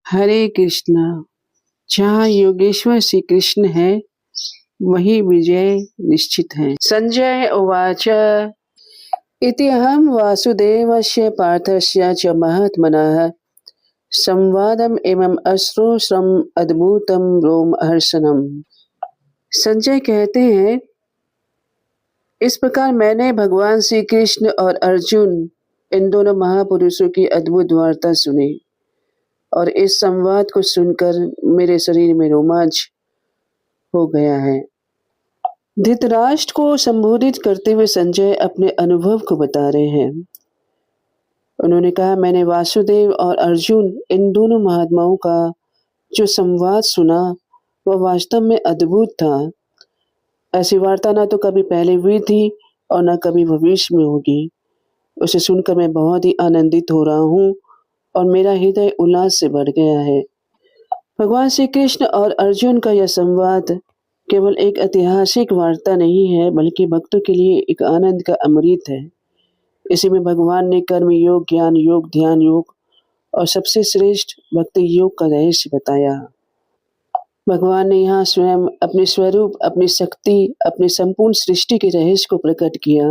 हरे कृष्णा। जहाँ योगेश्वर श्री कृष्ण है वही विजय निश्चित है। संजय उवाच इति अहं वासुदेवस्य पार्थस्य च महात्मनः संवादम एवं अश्रोश्रम अद्भुतम रोमहर्षणम। संजय कहते हैं, इस प्रकार मैंने भगवान श्री कृष्ण और अर्जुन इन दोनों महापुरुषों की अद्भुत वार्ता सुनी और इस संवाद को सुनकर मेरे शरीर में रोमांच हो गया है। धृतराष्ट्र को संबोधित करते हुए संजय अपने अनुभव को बता रहे हैं। उन्होंने कहा, मैंने वासुदेव और अर्जुन इन दोनों महात्माओं का जो संवाद सुना वह वास्तव में अद्भुत था। ऐसी वार्ता ना तो कभी पहले हुई थी और न कभी भविष्य में होगी। उसे सुनकर मैं बहुत ही आनंदित हो रहा हूँ और मेरा हृदय उल्लास से भर गया है। भगवान श्री कृष्ण और अर्जुन का यह संवाद केवल एक ऐतिहासिक वार्ता नहीं है, बल्कि भक्तों के लिए एक आनंद का अमृत है। इसी में भगवान ने कर्म योग, ज्ञान योग, ध्यान योग और सबसे श्रेष्ठ भक्ति योग का रहस्य बताया। भगवान ने यहाँ स्वयं अपने स्वरूप, अपनी शक्ति, अपनी संपूर्ण सृष्टि के रहस्य को प्रकट किया।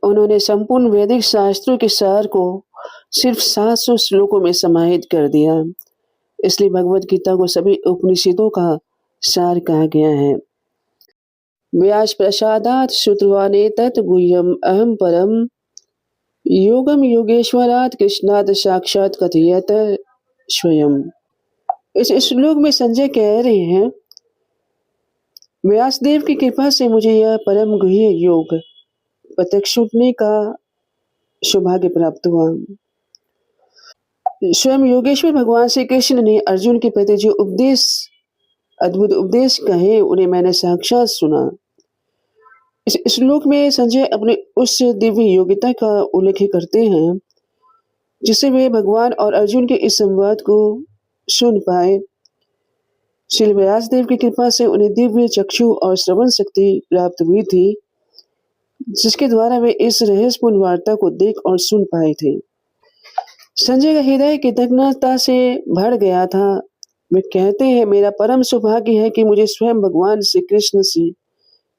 उन्होंने संपूर्ण वैदिक शास्त्रों के सार को सिर्फ 700 श्लोकों में समाहित कर दिया। इसलिए भगवत गीता को सभी उपनिषदों का सार कहा गया है। व्यास प्रसादात श्रुतवाने तत् गुह्यम अहम परम योगम योगेश्वरात कृष्णात साक्षात कथयत स्वयं। इस श्लोक में संजय कह रहे हैं, व्यासदेव की कृपा से मुझे यह परम गुह्य योग प्रत्यक्ष सुनने का सौभाग्य प्राप्त हुआ। स्वयं योगेश्वर भगवान श्री कृष्ण ने अर्जुन के प्रति जो अद्भुत उपदेश कहे, उन्हें मैंने साक्षात सुना। इस श्लोक में संजय अपने उस दिव्य योग्यता का उल्लेख करते हैं जिससे वे भगवान और अर्जुन के इस संवाद को सुन पाए। श्री व्यासदेव की कृपा से उन्हें दिव्य चक्षु और श्रवण शक्ति प्राप्त हुई थी, जिसके द्वारा वे इस रहस्यपूर्ण वार्ता को देख और सुन पाए थे। संजय का हृदय कृतज्ञता से भर गया था। वे कहते हैं, मेरा परम सौभाग्य है कि मुझे स्वयं भगवान श्री कृष्ण से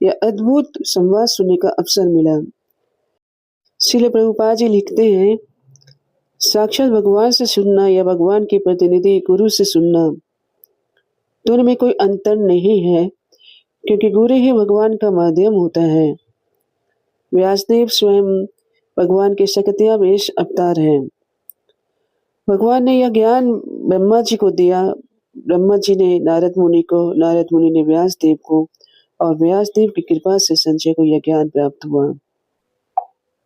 यह अद्भुत संवाद सुनने का अवसर मिला। श्रील प्रभुपाद जी लिखते हैं, साक्षात भगवान से सुनना या भगवान के प्रतिनिधि गुरु से सुनना, दोनों में कोई अंतर नहीं है, क्योंकि गुरु ही भगवान का माध्यम होता है। व्यासदेव स्वयं भगवान के शक्त्यावेश अवतार हैं। भगवान ने यह ज्ञान ब्रह्मा जी को दिया। ब्रह्मा जी ने नारद मुनि को, नारद मुनि ने व्यासदेव को, और व्यासदेव की कृपा से संजय को यह ज्ञान प्राप्त हुआ।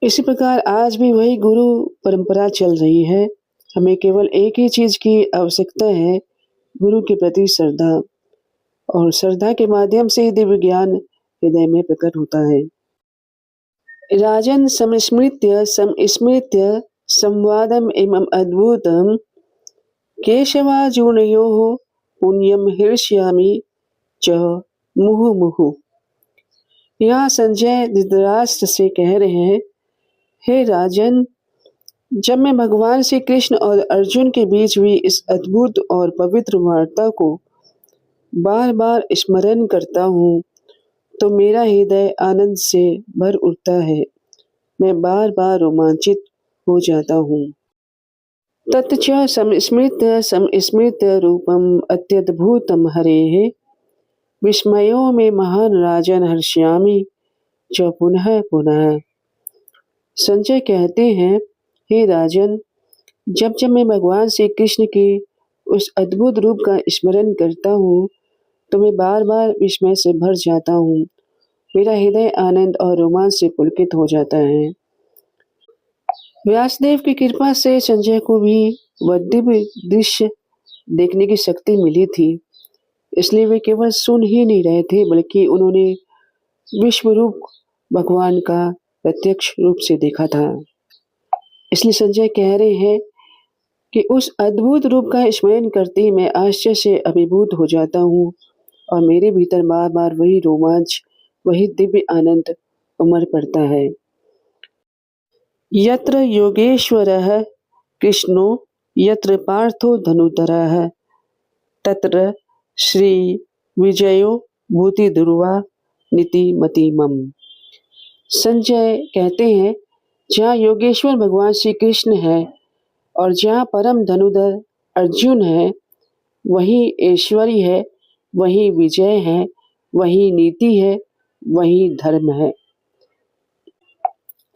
इसी प्रकार आज भी वही गुरु परंपरा चल रही है। हमें केवल एक ही चीज की आवश्यकता है, गुरु के प्रति श्रद्धा, और श्रद्धा के माध्यम से दिव्य ज्ञान हृदय में प्रकट होता है। राजन समस्मृत्य संवादम एवं अद्भुतम केशवार्जुनयोः पुण्यम हृष्यामि च मुहुर्मुहुः। यहाँ संजय धृतराष्ट्र से कह रहे हैं, हे राजन, जब मैं भगवान श्री कृष्ण और अर्जुन के बीच हुई इस अद्भुत और पवित्र वार्ता को बार बार स्मरण करता हूँ तो मेरा हृदय आनंद से भर उठता है। मैं बार बार रोमांचित हो जाता हूँ। तच्च संस्मृत्य रूपम अत्यद्भुतम हरेः विस्मयो में महान राजन हर्ष्यामि च पुनः पुनः। संजय कहते हैं, हे राजन, जब जब मैं भगवान श्री कृष्ण के उस अद्भुत रूप का स्मरण करता हूँ तो मैं बार बार विस्मय से भर जाता हूँ। मेरा हृदय आनंद और रोमांच से पुलकित हो जाता है। व्यासदेव की कृपा से संजय को भी वह दिव्य दृश्य देखने की शक्ति मिली थी। इसलिए वे केवल सुन ही नहीं रहे थे, बल्कि उन्होंने विश्व रूप भगवान का प्रत्यक्ष रूप से देखा था। इसलिए संजय कह रहे हैं कि उस अद्भुत रूप का स्मरण करते ही मैं आश्चर्य से अभिभूत हो जाता हूँ और मेरे भीतर बार बार वही रोमांच, वही दिव्य आनंद उमड़ पड़ता है। यत्र योगेश्वरः कृष्णो यत्र पार्थो धनुधरः तत्र श्री विजयो भूति दुर्वा नीति मति मम। संजय कहते हैं, जहाँ योगेश्वर भगवान श्री कृष्ण है और जहाँ परम धनुधर अर्जुन है, वही ऐश्वर्य है, वही विजय है, वही नीति है, वही धर्म है।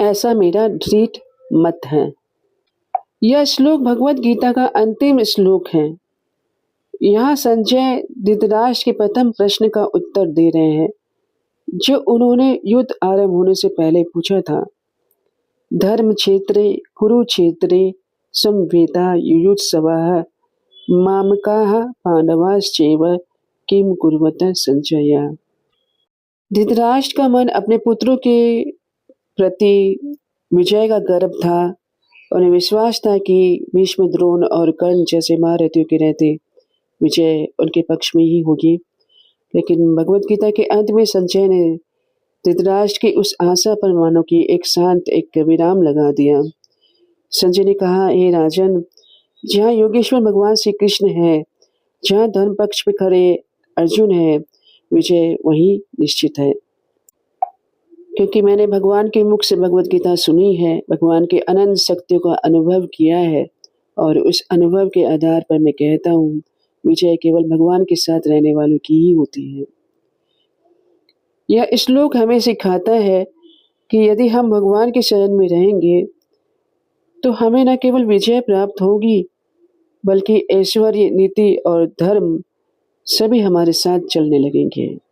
ऐसा मेरा दृढ़ मत है। यह श्लोक भगवत गीता का अंतिम श्लोक है। यहाँ संजय धृतराष्ट्र के प्रथम प्रश्न का उत्तर दे रहे हैं, जो उन्होंने युद्ध आरंभ होने से पहले पूछा था। धर्म क्षेत्रे कुरुक्षेत्रे संवेता युयुत्सवः मामकाः पांडवाश्चैव किम कुर्वत संजय। धृतराष्ट्र का मन अपने पुत्रों के प्रति विजय का गर्व था। उन्हें विश्वास था कि भीष्म, द्रोण और कर्ण जैसे महारथियों के रहते विजय उनके पक्ष में ही होगी। लेकिन भगवत गीता के अंत में संजय ने धृतराष्ट्र की उस आशा पर मानो कि एक विराम लगा दिया। संजय ने कहा, हे राजन, जहाँ योगेश्वर भगवान श्री कृष्ण है, जहाँ धर्म पक्ष पे खड़े अर्जुन है, विजय वही निश्चित है। क्योंकि मैंने भगवान के मुख से भगवत गीता सुनी है, भगवान के अनंत शक्तियों का अनुभव किया है, और उस अनुभव के आधार पर मैं कहता हूँ, विजय केवल भगवान के साथ रहने वालों की ही होती है। यह श्लोक हमें सिखाता है कि यदि हम भगवान के शरण में रहेंगे तो हमें न केवल विजय प्राप्त होगी, बल्कि ऐश्वर्य, नीति और धर्म सभी हमारे साथ चलने लगेंगे।